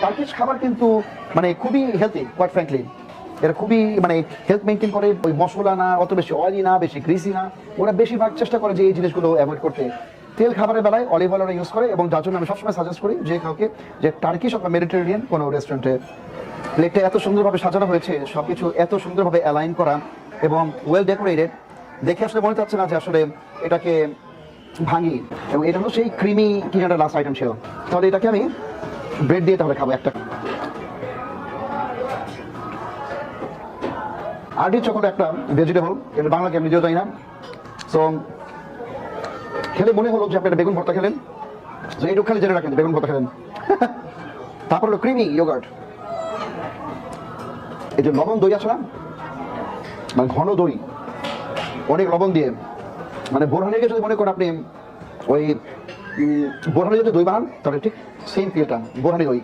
Turkish খাবার কিন্তু মানে খুবই হেলদি, কোয়াইট ফ্র্যাঙ্কলি। এরা খুবই মানে হেলথ মেনটেন করে, ওই মশলা না, অত বেশি অয়েলি না, বেশি গ্রিসি না। ওরা বেশিরভাগ চেষ্টা করে যে এই জিনিসগুলো অ্যাভয়েড করতে। তেল খাবারের বেলায় অলিভ অয়েল ইউজ করে, এবং যার জন্য আমি সবসময় সাজেস্ট করি যে কাউকে যে টার্কিশ অথবা মেডিটেরিয়ান কোনো রেস্টুরেন্টে প্লেটটা এত সুন্দরভাবে সাজানো হয়েছে, সবকিছু এত সুন্দরভাবে অ্যালাইন করা এবং ওয়েল ডেকোরেটেড, দেখে আসলে মনে হচ্ছে না যে আসলে এটাকে ভাঙি। এবং এটা হলো সেই ক্রিমি কিনা একটা লাস্ট আইটেম ছিল। তাহলে এটাকে আমি ব্রেড দিয়ে তাহলে খাবো একটা। আর্টিচক হলো একটা ভেজিটেবল, এটা বাংলাকে আমি নিজেও জানি না। সো খেলে মনে হলো যে আপনি একটা বেগুন ভর্তা খেলেন, তো এইটুকু খালি জেনে রাখেন বেগুন ভর্তা খেলেন। তারপর হলো ক্রিমি ইয়োগার্ট। এই যে লবণ দই আছে না, মানে ঘন দই, অনেক লবণ দিয়ে, মানে বোরহানিকে যদি মনে করেন আপনি ওই বোরহানি যদি দই বানান তাহলে ঠিক সেম ফিলটা বোরহানি দই।